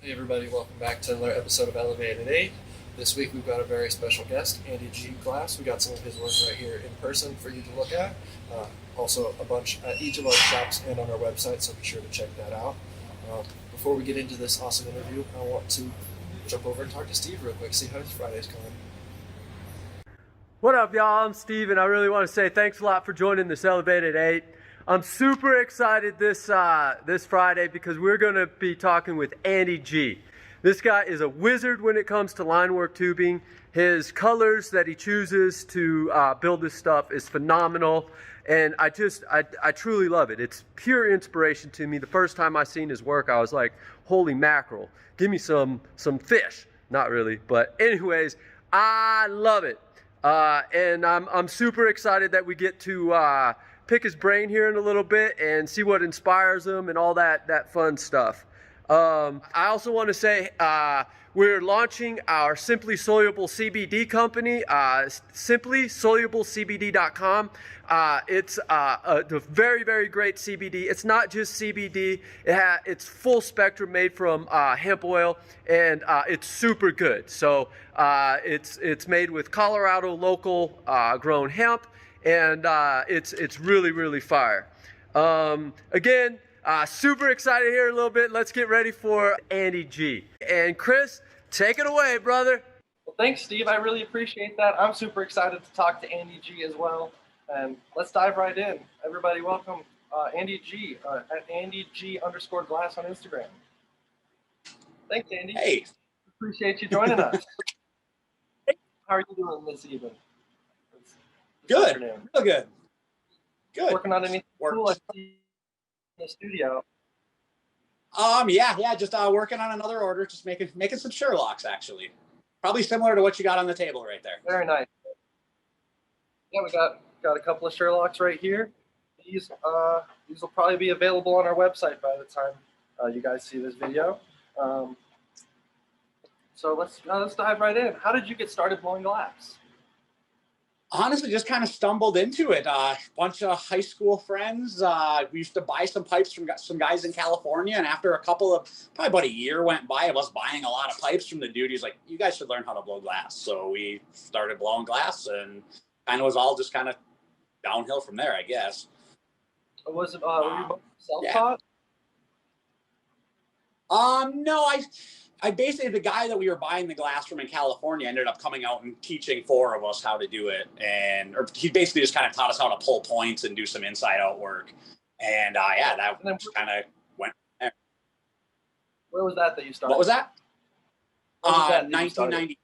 Hey everybody, welcome back to another episode of Elev8. This week we've got a very special guest, Andy G. Glass. We got some of his work right here in person for you to look at. Also a bunch at each of our shops and on our website, so be sure to check that out. Before we get into this awesome interview, I want to jump over and talk to Steve real quick, see how his Friday's going. What up, y'all? I'm Steve, and I really want to say thanks a lot for joining this Elev8. I'm super excited this Friday because we're going to be talking with Andy G. This guy is a wizard when it comes to line work tubing. His colors that he chooses to build this stuff is phenomenal, and I truly love it. It's pure inspiration to me. The first time I seen his work, I was like, holy mackerel, give me some fish. Not really, but anyways, I love it. And I'm super excited that we get to pick his brain here in a little bit and see what inspires him and all that fun stuff. I also want to say we're launching our Simply Soluble CBD company, simplysoluble.cbd.com. It's a very, very great CBD. It's not just CBD. It's full spectrum, made from hemp oil, and it's super good. So it's made with Colorado local grown hemp, and it's really, really fire. Again, super excited here a little bit. Let's get ready for Andy G. And Chris, take it away, brother. Well, thanks, Steve. I really appreciate that. I'm super excited to talk to Andy G as well. And let's dive right in. Everybody, welcome Andy G at AndyG_Glass on Instagram. Thanks, Andy. Hey. Appreciate you joining us. How are you doing this evening? Good. Real good. Good. Working on anything cool I see in the studio? Yeah, just working on another order, just making some Sherlocks, actually. Probably similar to what you got on the table right there. Very nice. Yeah, we got a couple of Sherlocks right here. These will probably be available on our website by the time you guys see this video. So let's dive right in. How did you get started blowing glass? Honestly, just kind of stumbled into it. A bunch of high school friends. We used to buy some pipes from some guys in California, and after probably about a year went by of us buying a lot of pipes from the dude, he's like, "You guys should learn how to blow glass." So we started blowing glass, and kind of was all just kind of downhill from there, I guess. Was it were you self-taught? Yeah. No, I basically, the guy that we were buying the glass from in California ended up coming out and teaching 4 of us how to do it. Or he basically just kind of taught us how to pull points and do some inside out work. And that just kind of went there. Where was that you started? What was that? 1990.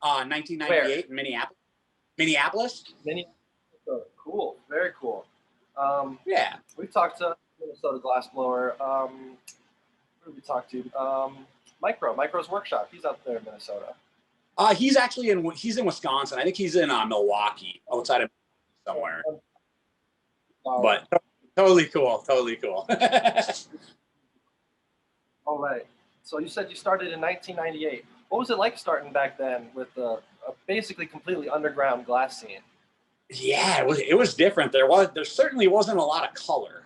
1998 in Minneapolis. Cool. Very cool. Yeah. We talked to Minnesota glassblower. Who did we talk to? Micro's workshop. He's out there in Minnesota. He's actually in Wisconsin. I think he's in Milwaukee, outside of somewhere. But totally cool. All right. So you said you started in 1998. What was it like starting back then with a basically completely underground glass scene? Yeah, it was different. There certainly wasn't a lot of color,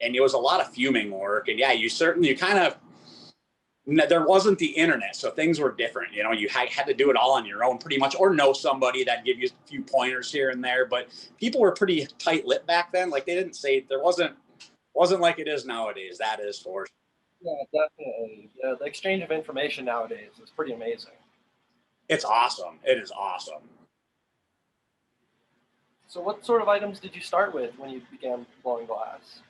and it was a lot of fuming work. And yeah, there wasn't the internet, so things were different. You know, you had to do it all on your own pretty much, or know somebody that give you a few pointers here and there. But people were pretty tight-lipped back then. Like, they didn't say, there wasn't like it is nowadays. That is for sure. Yeah, definitely. Yeah, the exchange of information nowadays is pretty amazing. It's awesome. It is awesome. So what sort of items did you start with when you began blowing glass?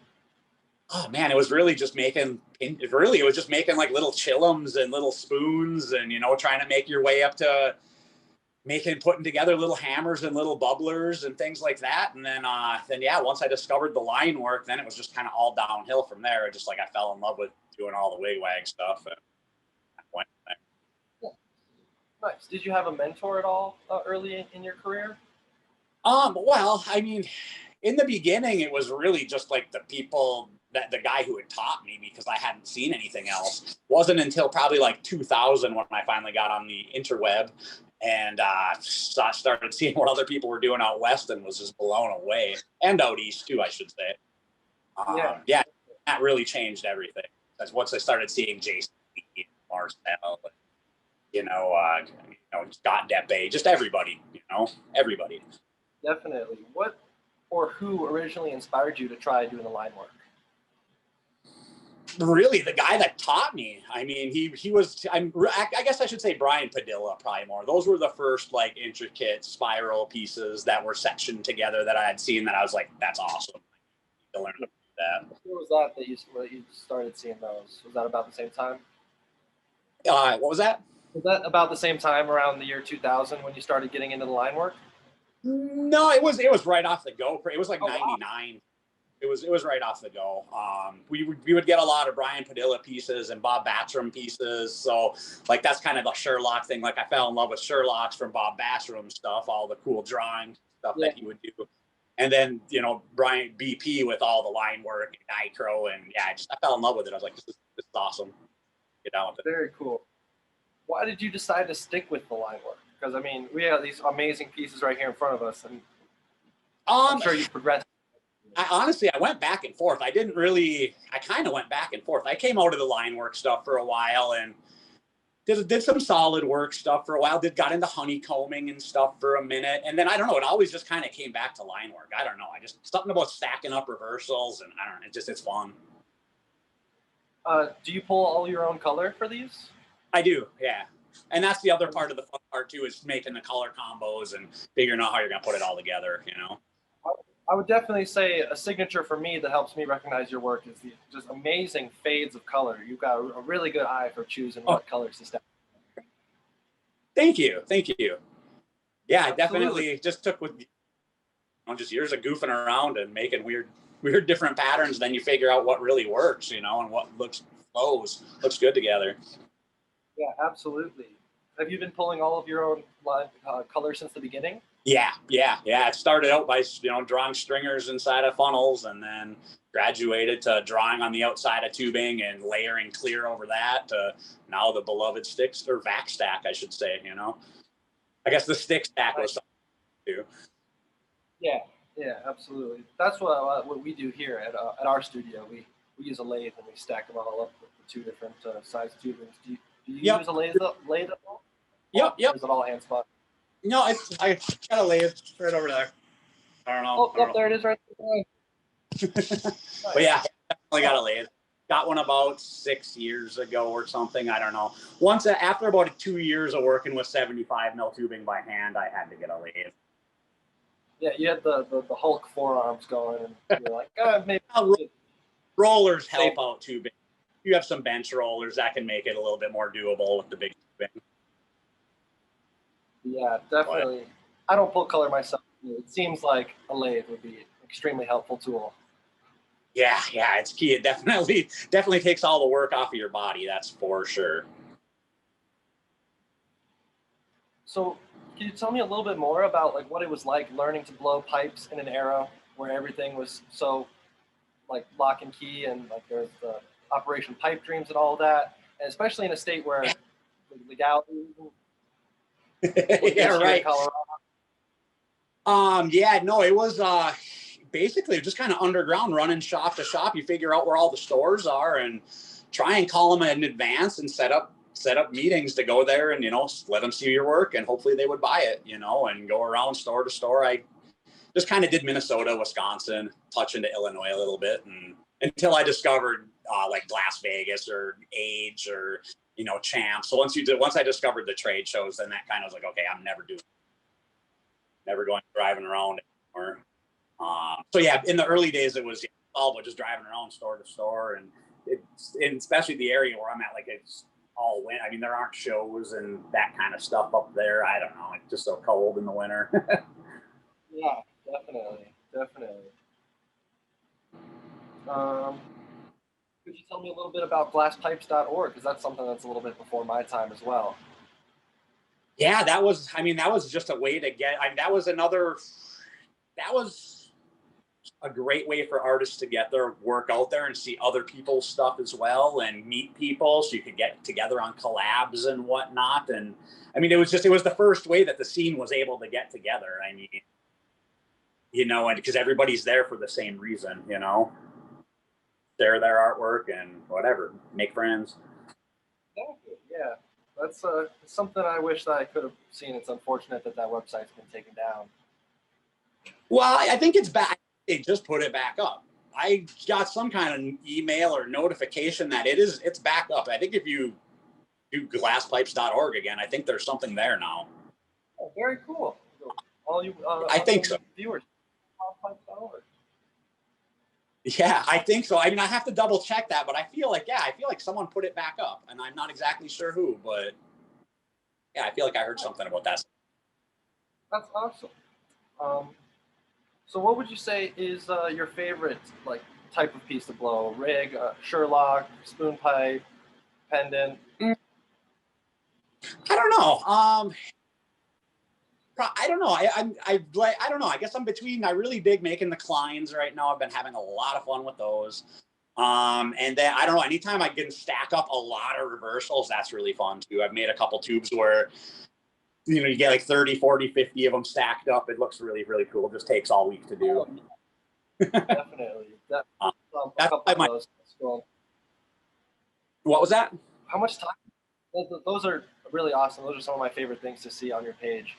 Oh man, it was just making like little chillums and little spoons, and trying to make your way up to putting together little hammers and little bubblers and things like that. And then once I discovered the line work, then it was just kind of all downhill from there. Just like I fell in love with doing all the wig-wag stuff, and I went there. Yeah. Nice. Did you have a mentor at all early in your career? Well, I mean, in the beginning, it was really just like the guy who had taught me, because I hadn't seen anything else. Wasn't until probably like 2000 when I finally got on the interweb and started seeing what other people were doing out west, and was just blown away. And out east too, I should say. Yeah, that really changed everything. once I started seeing Jason, Marcel, Scott Deppe, just everybody, everybody. Definitely. What or who originally inspired you to try doing the line work? Really, the guy that taught me. I mean, he was. I guess I should say Brian Padilla probably more. Those were the first like intricate spiral pieces that were sectioned together that I had seen. That I was like, that's awesome. To learn to do that. What was that you started seeing those? Was that about the same time? What was that? Was that about the same time around the year 2000 when you started getting into the line work? No, it was right off the go. It was like 99. Wow. It was right off the go. We would get a lot of Brian Padilla pieces and Bob Battram pieces. So like that's kind of the Sherlock thing. Like I fell in love with Sherlock's from Bob Battram stuff, all the cool drawing stuff that he would do. And then, Brian BP with all the line work and nitro. And I fell in love with it. I was like, this is awesome. Get down with it. Very cool. Why did you decide to stick with the line work? Because I mean, we have these amazing pieces right here in front of us, and I'm sure you've progressed. I went back and forth. I kind of went back and forth. I came out of the line work stuff for a while and did some solid work stuff for a while. Got into honeycombing and stuff for a minute. And then I don't know, it always just kind of came back to line work. I don't know. Something about stacking up reversals and I don't know, it's fun. Do you pull all your own color for these? I do, yeah. And that's the other part of the fun part too, is making the color combos and figuring out how you're going to put it all together, I would definitely say a signature for me that helps me recognize your work is the just amazing fades of color. You've got a really good eye for choosing what colors to stack. Thank you. Yeah, I definitely just took with just years of goofing around and making weird different patterns. Then you figure out what really works, and what looks good together. Yeah, absolutely. Have you been pulling all of your own colors since the beginning? Yeah. It started out by, drawing stringers inside of funnels and then graduated to drawing on the outside of tubing and layering clear over that to now the beloved sticks or vac stack, I should say, I guess the stick stack was something too. Yeah, absolutely. That's what we do here at our studio. We use a lathe and we stack them all up with the two different size tubings. Do you use a lathe at all? Yep. Or is it all hand spot? No, I got a lathe right over there. I don't know. Oh, there it is right there. But yeah, definitely got a lathe. Got one about 6 years ago or something. I don't know. After about 2 years of working with 75 mil tubing by hand, I had to get a lathe. Yeah, you had the Hulk forearms going, and you're like, maybe. Rollers help out tubing. You have some bench rollers that can make it a little bit more doable with the big tubing. Yeah, definitely. I don't pull color myself. It seems like a lathe would be an extremely helpful tool. Yeah, it's key. It definitely takes all the work off of your body. That's for sure. So, can you tell me a little bit more about like what it was like learning to blow pipes in an era where everything was so like lock and key and like there's the Operation Pipe Dreams and all of that, and especially in a state where legality. Yeah, right. It was basically just kind of underground, running shop to shop. You figure out where all the stores are and try and call them in advance and set up meetings to go there and let them see your work and hopefully they would buy it, and go around store to store. I just kind of did Minnesota, Wisconsin, touch into Illinois a little bit, and until I discovered like Las Vegas or Age or Champ. So once I discovered the trade shows, then that kind of was like, okay, I'm never going driving around anymore. So yeah, in the early days, it was all about just driving around store to store, and especially the area where I'm at, like it's all winter. I mean, there aren't shows and that kind of stuff up there. I don't know, it's just so cold in the winter. Yeah, definitely. Could you tell me a little bit about glasspipes.org? Because that's something that's a little bit before my time as well. Yeah, that was just a way to get, that was a great way for artists to get their work out there and see other people's stuff as well and meet people, so you could get together on collabs and whatnot. And it was the first way that the scene was able to get together. And because everybody's there for the same reason, share their artwork and whatever, make friends. Exactly. Yeah, that's something I wish that I could have seen. It's unfortunate that that website's been taken down. Well, I think it's back. They just put it back up. I got some kind of email or notification that it's back up. I think if you do glasspipes.org again, I think there's something there now. Oh, very cool. All you, I think so. Viewers, glasspipes.org. Yeah, I think so. I mean, I have to double check that, but I feel like someone put it back up, and I'm not exactly sure who, but yeah, I feel like I heard something about that. That's awesome. So what would you say is your favorite like type of piece to blow? Rig, Sherlock, spoon pipe, pendant? I don't know. I don't know. I don't know. I guess I'm between. I really dig making the Kleins right now. I've been having a lot of fun with those. And then I don't know. Anytime I can stack up a lot of reversals, that's really fun too. I've made a couple tubes where you get like 30, 40, 50 of them stacked up. It looks really, really cool. It just takes all week to do. Definitely. That's my, those. Cool. What was that? How much time? Those are really awesome. Those are some of my favorite things to see on your page.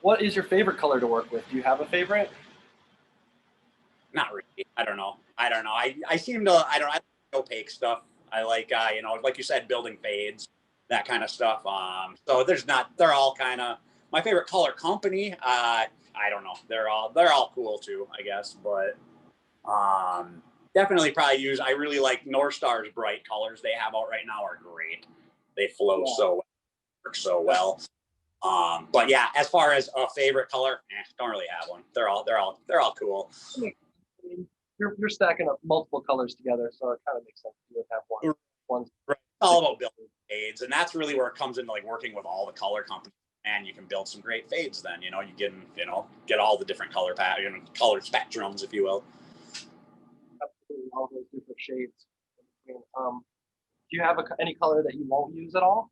What is your favorite color to work with? Do you have a favorite? Not really. I don't know. I seem to. I like opaque stuff. I like like you said, building fades, that kind of stuff. So they're all kind of my favorite color company. I don't know. They're all cool too, I guess. But definitely probably I really like North Star's bright colors they have out right now are great. They flow so well, work so well. But yeah, as far as a favorite color, don't really have one. They're all cool. You're stacking up multiple colors together, so it kind of makes sense you would have one. Right. It's all about building fades, and that's really where it comes into like working with all the color companies. And you can build some great fades. Then you get all the different color color spectrums, if you will. Absolutely, all those different shades. Do you have any color that you won't use at all?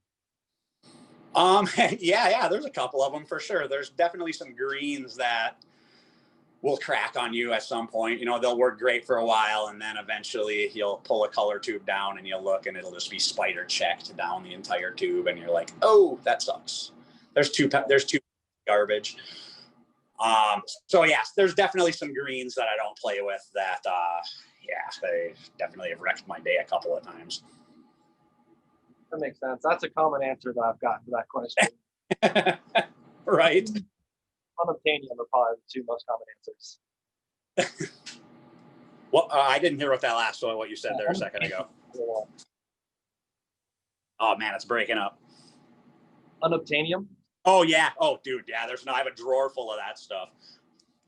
Yeah, there's a couple of them for sure. There's definitely some greens that will crack on you at some point. They'll work great for a while, and then eventually you'll pull a color tube down and you'll look and it'll just be spider checked down the entire tube, and you're like, oh, that sucks. There's two garbage. So yes, there's definitely some greens that I don't play with that they definitely have wrecked my day a couple of times. That makes sense. That's a common answer that I've gotten to that question. Right. Unobtainium are probably the two most common answers. Well, I didn't hear what you said there a second ago. Oh man, it's breaking up. Unobtainium? Oh yeah. Oh dude, yeah. I have a drawer full of that stuff.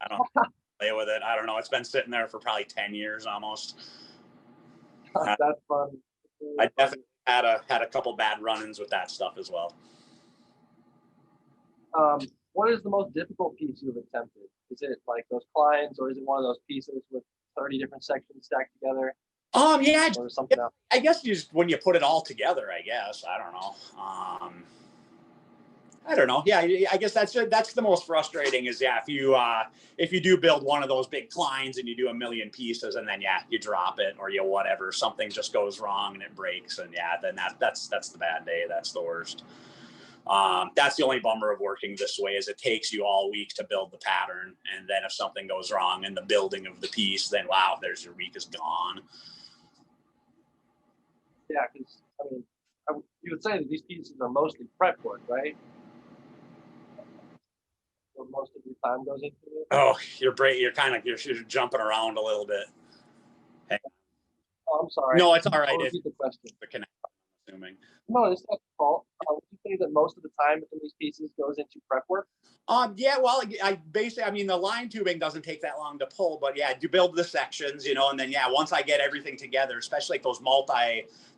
I don't play with it. I don't know. It's been sitting there for probably 10 years almost. That's fun. I definitely had a couple bad run-ins with that stuff as well. What is the most difficult piece you've attempted? Is it like those Kleins, or is it one of those pieces with 30 different sections stacked together? Yeah, or something else? I guess when you put it all together, I guess. I don't know. I don't know. Yeah, I guess that's the most frustrating is if you do build one of those big Kleins and you do a million pieces and then you drop it or whatever, something just goes wrong and it breaks, and then that's the bad day. That's the worst. That's the only bummer of working this way is it takes you all week to build the pattern, and then if something goes wrong in the building of the piece, then wow, there's your week is gone. Yeah, because you would say that these pieces are mostly prep work, right? So most of your time goes into it. Oh, you're jumping around a little bit. Hey. Oh, I'm sorry. No, it's all right. I'll repeat the question. The connection, I'm assuming. No, it's not your fault. Would you say that most of the time in these pieces goes into prep work? Yeah, well, the line tubing doesn't take that long to pull, but yeah, you build the sections, and then once I get everything together, especially like those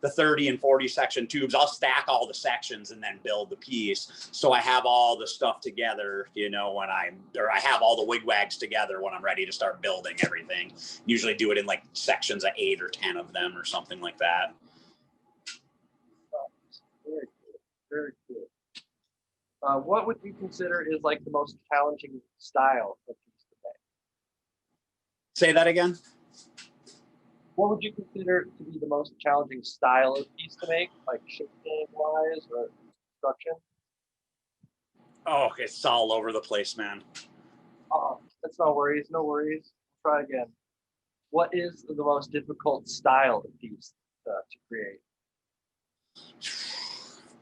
the 30 and 40 section tubes, I'll stack all the sections and then build the piece. So I have all the stuff together, I have all the wigwags together when I'm ready to start building everything. Usually do it in like sections of 8 or 10 of them or something like that. Very cool. Very cool. What would you consider is like the most challenging style of piece to make? Say that again. What would you consider to be the most challenging style of piece to make, like shifting wise or construction? Oh, it's all over the place, man. That's no worries, no worries. Try again. What is the most difficult style of piece to create?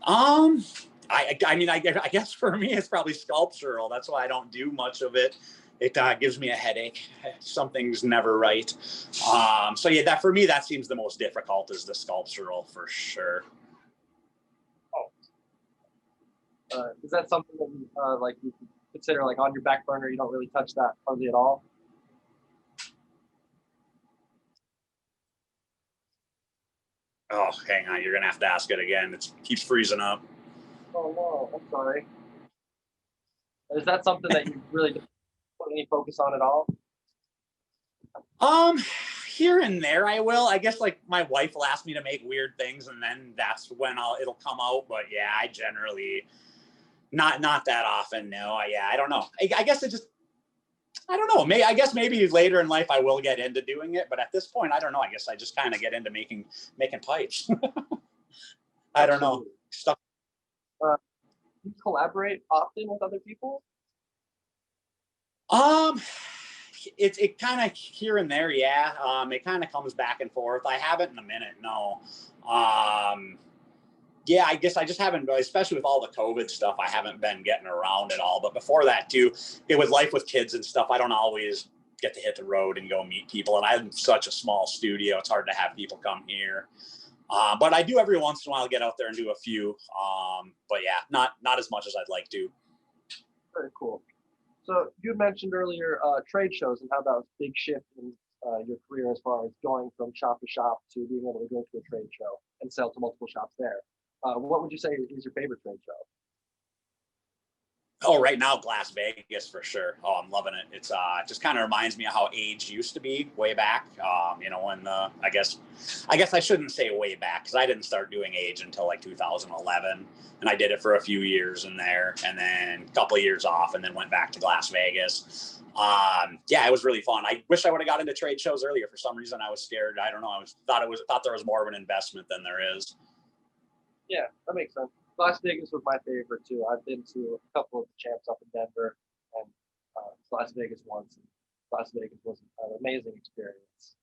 Um, I mean, I guess for me, it's probably sculptural. That's why I don't do much of it. It gives me a headache. Something's never right. So yeah, that for me, that seems the most difficult is the sculptural for sure. Is that something that you consider like on your back burner? You don't really touch that hardly at all. Oh, hang on, you're gonna have to ask it again. It keeps freezing up. Oh no, I'm sorry. Is that something that you really don't put any focus on at all? Um, Here and there I will. I guess like my wife will ask me to make weird things, and then that's when it'll come out. But yeah, I generally not that often. No, yeah, I don't know. I guess it just I don't know. I guess maybe later in life I will get into doing it, but at this point I don't know. I guess I just kind of get into making pipes. I don't know Absolutely. stuff. Uh, you collaborate often with other people? Um, it kind of here and there, yeah. It kind of comes back and forth. I haven't in a minute, no. Um, yeah, I guess I just haven't, especially with all the COVID stuff, I haven't been getting around at all. But before that, too, it was life with kids and stuff. I don't always get to hit the road and go meet people. And I'm such a small studio, it's hard to have people come here. But I do every once in a while get out there and do a few. But yeah, not as much as I'd like to. Very cool. So you had mentioned earlier trade shows and how that was a big shift in your career as far as going from shop to shop to being able to go to a trade show and sell to multiple shops there. What would you say is your favorite trade show? Oh, right now, Las Vegas for sure. Oh, I'm loving it. It's just kind of reminds me of how age used to be way back. When I guess I shouldn't say way back because I didn't start doing age until like 2011, and I did it for a few years in there, and then a couple of years off, and then went back to Las Vegas. Yeah, it was really fun. I wish I would have got into trade shows earlier. For some reason, I was scared. I don't know. Thought there was more of an investment than there is. Yeah, that makes sense. Las Vegas was my favorite too. I've been to a couple of the champs up in Denver and Las Vegas once. And Las Vegas was an amazing experience.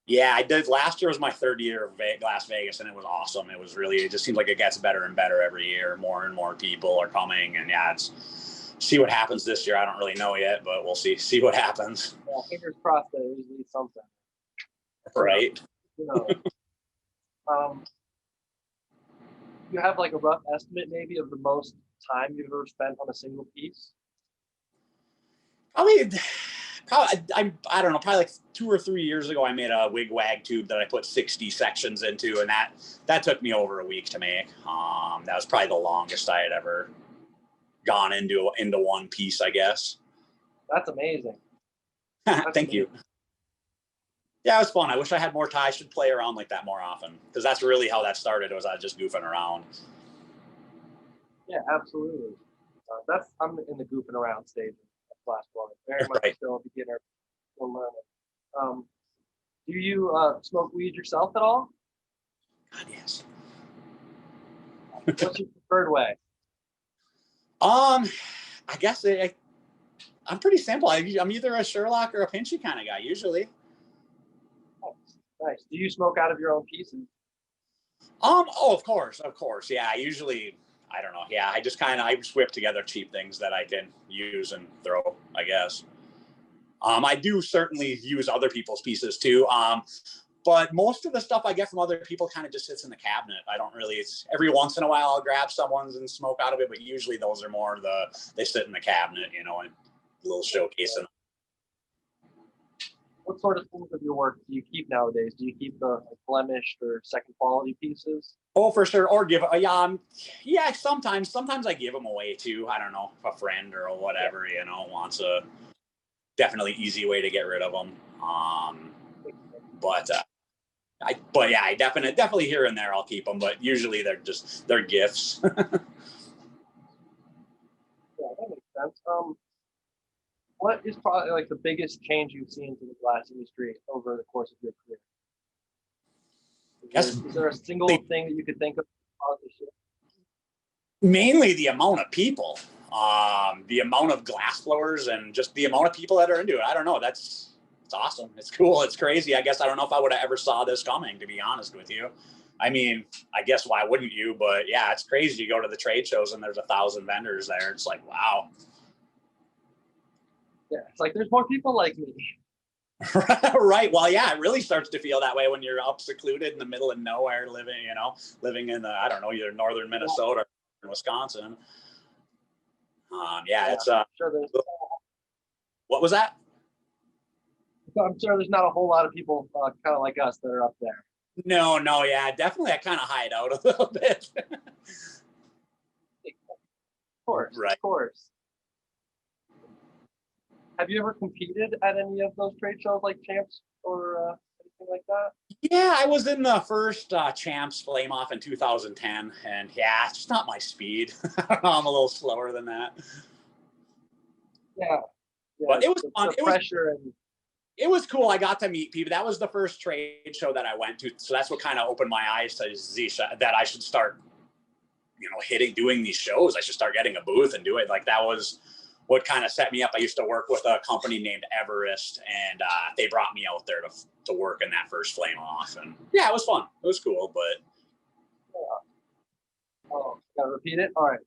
Yeah, I did. Last year was my third year of Las Vegas, and it was awesome. It just seems like it gets better and better every year. More and more people are coming, and yeah, see what happens this year. I don't really know yet, but we'll see what happens. Yeah, fingers crossed that it was something. Right. You know, um, you have like a rough estimate maybe of the most time you've ever spent on a single piece? Probably, I don't know. Probably like 2 or 3 years ago, I made a wig wag tube that I put 60 sections into, and that took me over a week to make. That was probably the longest I had ever gone into one piece, I guess. That's amazing. That's Thank amazing. you. Yeah, it was fun. I wish I had more time. I should play around like that more often because that's really how that started. Was I just goofing around? Yeah, absolutely. I'm in the goofing around stage of class one. Very much Right. still a beginner, still learning. Um, do you smoke weed yourself at all? God, yes. What's your preferred way? I guess I'm pretty simple. I'm either a Sherlock or a Pinchy kind of guy usually. Nice. Nice. Do you smoke out of your own pieces? Oh, of course. Yeah, I don't know. Yeah, I just whip together cheap things that I can use and throw, I guess. I do certainly use other people's pieces too. But most of the stuff I get from other people kind of just sits in the cabinet. I don't really. It's every once in a while I'll grab someone's and smoke out of it, but usually those are more they sit in the cabinet, and a little showcase. What sort of things of your work do you keep nowadays? Do you keep the blemished or second quality pieces? Oh, for sure. Or yeah. Sometimes I give them away too. I don't know, if a friend or whatever, wants a definitely easy way to get rid of them. But yeah, I definitely here and there I'll keep them, but usually they're gifts. Yeah, that makes sense. What is probably like the biggest change you've seen to the glass industry over the course of your career? Is there a single thing that you could think of? Mainly the amount of people, the amount of glass blowers, and just the amount of people that are into it. I don't know. It's awesome. It's cool. It's crazy. I guess I don't know if I would have ever saw this coming, to be honest with you. I mean, I guess why wouldn't you? But yeah, it's crazy. You go to the trade shows and there's 1,000 vendors there. It's like, wow. Yeah, it's like there's more people like me. Right. Well, yeah, it really starts to feel that way when you're up secluded in the middle of nowhere, living in I don't know, either northern Minnesota or Wisconsin. Yeah, it's sure what was that? I'm sure there's not a whole lot of people kind of like us that are up there. No, yeah, definitely. I kind of hide out a little bit. Of course, right. Of course. Have you ever competed at any of those trade shows like Champs or anything like that? Yeah, I was in the first Champs Flame Off in 2010, and yeah, it's just not my speed. I'm a little slower than that. Yeah, but it was fun. The pressure and it was cool. I got to meet people. That was the first trade show that I went to, so that's what kind of opened my eyes to that I should start, doing these shows. I should start getting a booth and do it. Like that was what kind of set me up. I used to work with a company named Everest, and they brought me out there to work in that first Flame Off, and yeah, it was fun. It was cool, but oh, gotta repeat it. All right.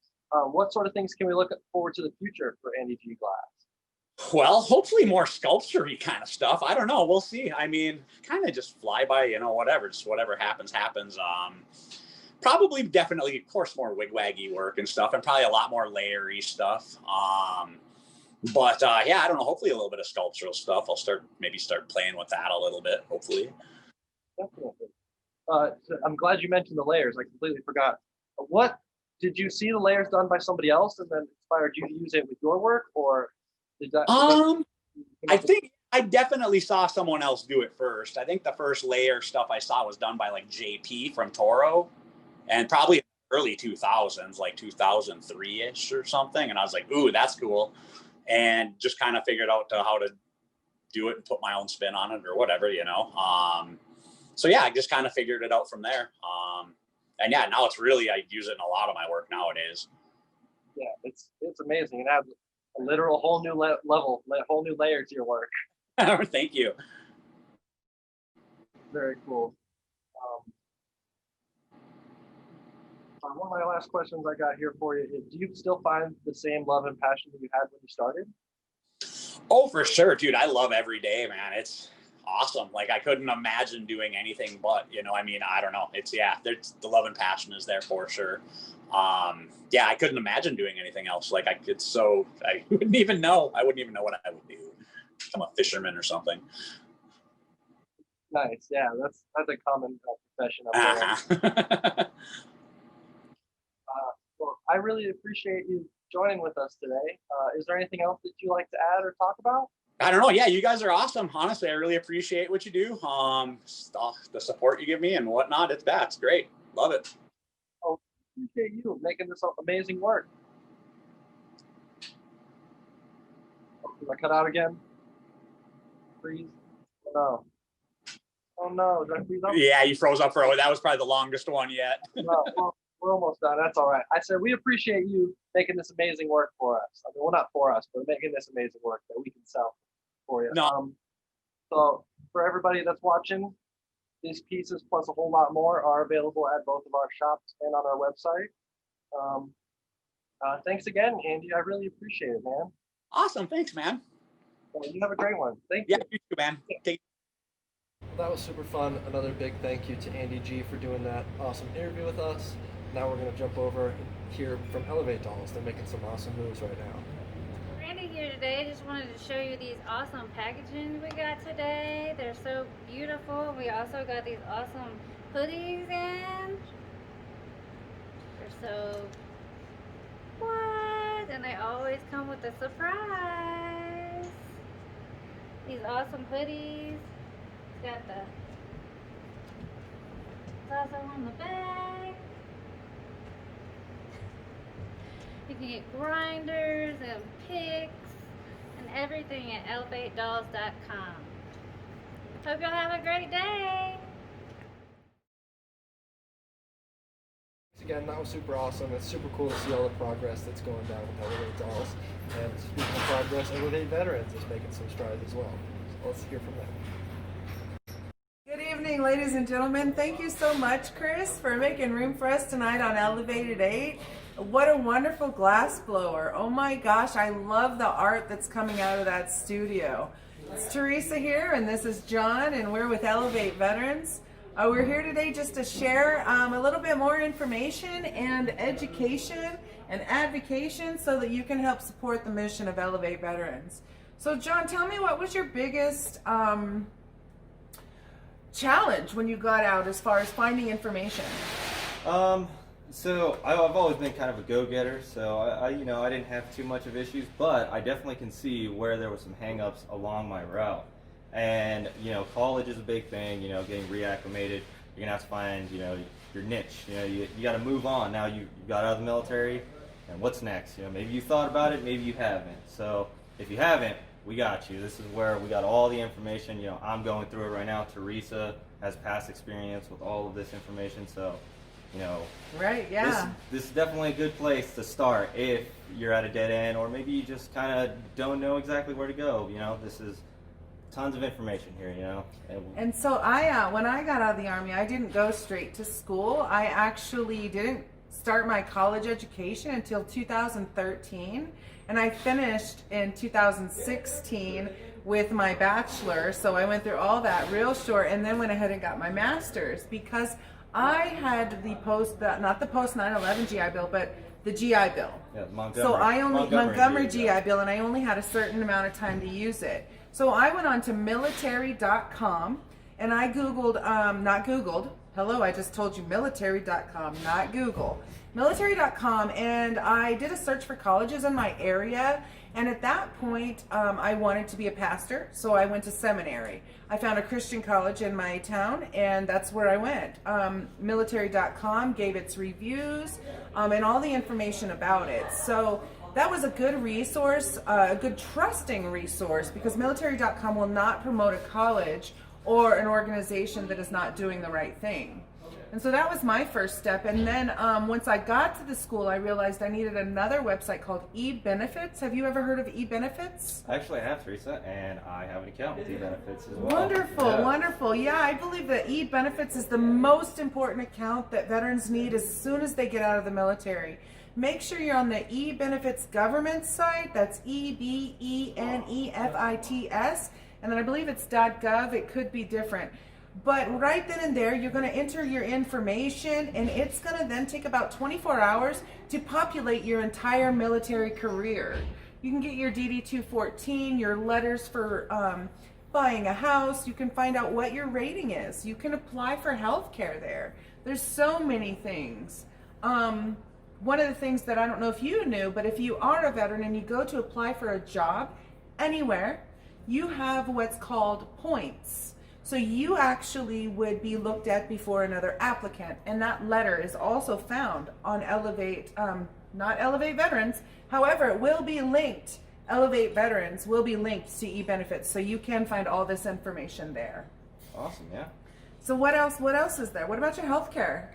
What sort of things can we look forward to the future for Andy G Glass? Well, hopefully more sculpture-y kind of stuff. I don't know. We'll see. I mean, kind of just fly by, whatever. Just whatever happens. Probably, definitely, of course, more wigwaggy work and stuff, and probably a lot more layery stuff. But yeah, I don't know. Hopefully, a little bit of sculptural stuff. I'll start playing with that a little bit. Hopefully. Definitely. So I'm glad you mentioned the layers. I completely forgot. What did you see the layers done by somebody else, and then inspired you to use it with your work, or did that? I think I definitely saw someone else do it first. I think the first layer stuff I saw was done by like JP from Toro, and probably early 2000s, like 2003-ish or something. And I was like, ooh, that's cool. And just kind of figured out how to do it and put my own spin on it or whatever, So yeah, I just kind of figured it out from there. And yeah, now it's really, I use it in a lot of my work nowadays. Yeah, it's amazing. It adds a literal whole new level, whole new layer to your work. Thank you. Very cool. One of my last questions I got here for you is, do you still find the same love and passion that you had when you started? Oh, for sure, dude. I love every day, man. It's awesome. Like I couldn't imagine doing anything but, I don't know. There's the love and passion is there for sure. Yeah, I couldn't imagine doing anything else. Like I wouldn't even know. I wouldn't even know what I would do. Become a fisherman or something. Nice. Yeah, that's a common profession up there. Well, I really appreciate you joining with us today. Is there anything else that you'd like to add or talk about? I don't know. Yeah, you guys are awesome. Honestly, I really appreciate what you do. The support you give me and whatnot. It's great. Love it. Oh, appreciate you making this amazing work. Oh, did I cut out again? Freeze? Oh no, did I freeze up? Yeah, you froze up that was probably the longest one yet. No, well, we're almost done. That's all right. I said we appreciate you making this amazing work for us. I mean, well, not for us, but making this amazing work that we can sell for you. No. So for everybody that's watching, these pieces plus a whole lot more are available at both of our shops and on our website. Thanks again, Andy. I really appreciate it, man. Awesome. Thanks, man. Well, you have a great one. Thank you. Yeah, you too, man. That was super fun. Another big thank you to Andy G for doing that awesome interview with us. Now we're going to jump over and hear from Elev8 Dolls. They're making some awesome moves right now. Randy here today. I just wanted to show you these awesome packaging we got today. They're so beautiful. We also got these awesome hoodies in. They're so what? And they always come with a surprise. These awesome hoodies. It's got the it's also on the back. You can get grinders and picks and everything at Elev8dolls.com. Hope y'all have a great day. again, that was super awesome. It's super cool to see all the progress that's going down with Elevate Dolls. And speaking of progress, Elevate Veterans is making some strides as well. So let's hear from them. Good evening, ladies and gentlemen. Thank you so much, Chris, for making room for us tonight on Elev8. What a wonderful glass blower. Oh my gosh, I love the art that's coming out of that studio. It's Teresa here, and this is John, and we're with Elevate Veterans. We're here today just to share a little bit more information and education and advocacy so that you can help support the mission of Elevate Veterans. So John, tell me, what was your biggest challenge when you got out as far as finding information? So I've always been kind of a go-getter, so I didn't have too much of issues, but I definitely can see where there were some hang-ups along my route. And college is a big thing. Getting reacclimated, you're gonna have to find your niche. You got to move on. Now you got out of the military, and what's next? Maybe you thought about it, maybe you haven't. So if you haven't, we got you. This is where we got all the information. I'm going through it right now. Teresa has past experience with all of this information, so right, yeah. This is definitely a good place to start if you're at a dead end, or maybe you just kind of don't know exactly where to go. This is tons of information here. And so when I got out of the Army, I didn't go straight to school. I actually didn't start my college education until 2013, and I finished in 2016 with my bachelor. So I went through all that real short, and then went ahead and got my master's because I had not the post 9/11 GI Bill, but the GI Bill. Yeah, Montgomery. So I only Montgomery GI GI Bill, and I only had a certain amount of time to use it. So I went on to military.com, and I Googled, not Googled, hello, I just told you military.com, not Google. Military.com, and I did a search for colleges in my area, and at that point, I wanted to be a pastor, so I went to seminary. I found a Christian college in my town, and that's where I went. Military.com gave its reviews and all the information about it. So that was a good resource, a good trusting resource, because military.com will not promote a college or an organization that is not doing the right thing. And so that was my first step. And then once I got to the school, I realized I needed another website called eBenefits. Have you ever heard of eBenefits? Actually, I have, Teresa, and I have an account with eBenefits as well. Wonderful, Yeah. wonderful. Yeah, I believe that eBenefits is the most important account that veterans need as soon as they get out of the military. Make sure you're on the eBenefits government site. That's eBenefits. And then I believe it's .gov. It could be different. But right then and there, you're going to enter your information, and it's going to then take about 24 hours to populate your entire military career. You can get your DD-214, your letters for buying a house. You can find out what your rating is. You can apply for health care there. There's so many things. One of the things that I don't know if you knew, but if you are a veteran and you go to apply for a job anywhere, you have what's called points. So you actually would be looked at before another applicant, and that letter is also found on Elevate, not Elevate Veterans. However, it will be linked. Elevate Veterans will be linked to eBenefits, so you can find all this information there. Awesome, yeah. So what else? What else is there? What about your health care?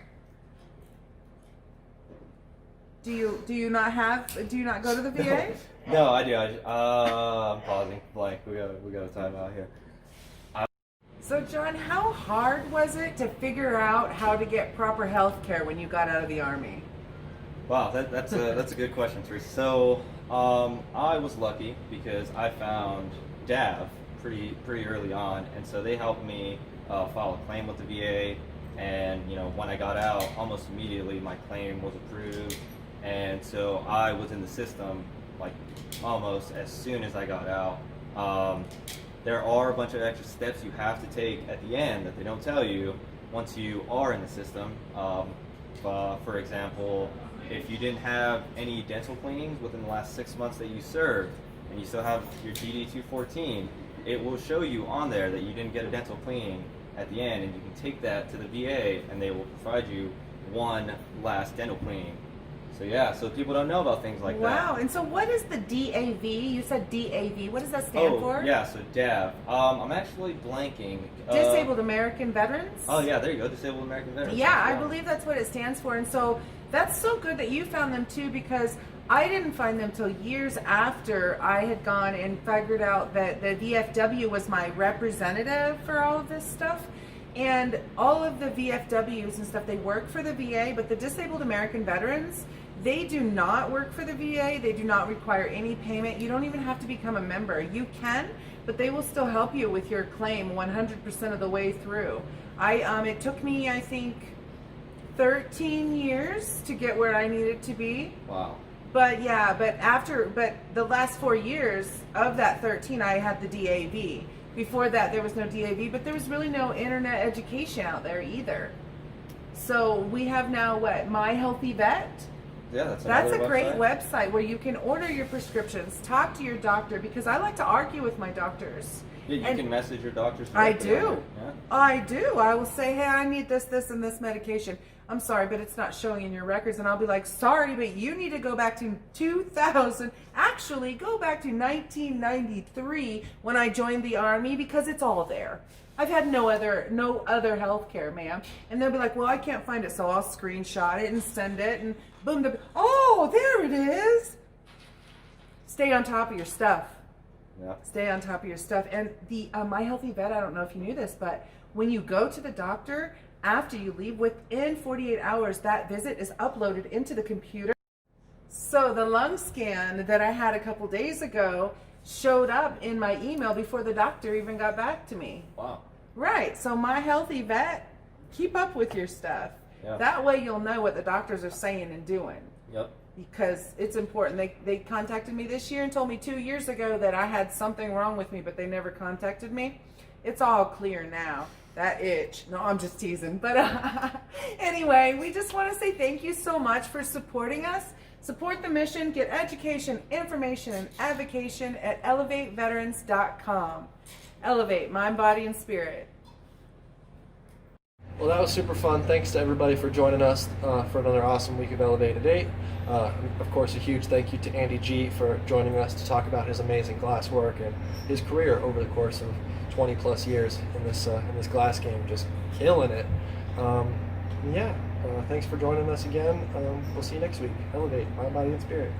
Do you not go to the VA? No, I do. I'm pausing. Blank. We got a timeout here. So John, how hard was it to figure out how to get proper health care when you got out of the Army? Wow, that's a good question, Teresa. So I was lucky because I found DAV pretty early on, and so they helped me file a claim with the VA. And when I got out, almost immediately my claim was approved, and so I was in the system like almost as soon as I got out. There are a bunch of extra steps you have to take at the end that they don't tell you once you are in the system. For example, if you didn't have any dental cleanings within the last 6 months that you served, and you still have your DD-214, it will show you on there that you didn't get a dental cleaning at the end, and you can take that to the VA, and they will provide you one last dental cleaning. So yeah, so people don't know about things like that. Wow. And so what is the DAV? You said DAV. What does that stand for? Yeah, so DAV. I'm actually blanking. Disabled American Veterans? Oh yeah, there you go, Disabled American Veterans. Yeah, I That's right. believe that's what it stands for. And so that's so good that you found them too, because I didn't find them till years after I had gone and figured out that the VFW was my representative for all of this stuff. And all of the VFWs and stuff, they work for the VA, but the Disabled American Veterans, they do not work for the VA. They do not require any payment. You don't even have to become a member. You can, but they will still help you with your claim 100% of the way through. It took me, I think, 13 years to get where I needed to be. Wow. But yeah, but the last 4 years of that 13, I had the DAV. Before that, there was no DAV, but there was really no internet education out there either. So we have now what? My Healthy Vet. Yeah, That's a another great website. website where you can order your prescriptions, talk to your doctor, because I like to argue with my doctors. Yeah, you And can message your doctors. I directly on do. there. Yeah. I do. I will say, hey, I need this, this, and this medication. I'm sorry, but it's not showing in your records. And I'll be like, sorry, but you need to go back to 2000. Actually, go back to 1993 when I joined the Army, because it's all there. I've had no other health care, ma'am. And they'll be like, well, I can't find it, so I'll screenshot it and send it, and boom, oh, there it is. Stay on top of your stuff. Yeah. Stay on top of your stuff. And the My Healthy Vet, I don't know if you knew this, but when you go to the doctor, after you leave, within 48 hours, that visit is uploaded into the computer. So the lung scan that I had a couple days ago showed up in my email before the doctor even got back to me. Wow. Right. So My Healthy Vet, keep up with your stuff. Yeah. That way you'll know what the doctors are saying and doing. Yep. Because it's important. They contacted me this year and told me 2 years ago that I had something wrong with me, but they never contacted me. It's all clear now. That itch. No, I'm just teasing. But anyway, we just want to say thank you so much for supporting us. Support the mission. Get education, information, and advocation at Elev8veterans.com. Elevate mind, body, and spirit. Well, that was super fun. Thanks to everybody for joining us for another awesome week of Elevated 8. Of course, a huge thank you to Andy G for joining us to talk about his amazing glass work and his career over the course of 20 plus years in this glass game, just killing it. Thanks for joining us again. We'll see you next week. Elevate mind, body, and spirit.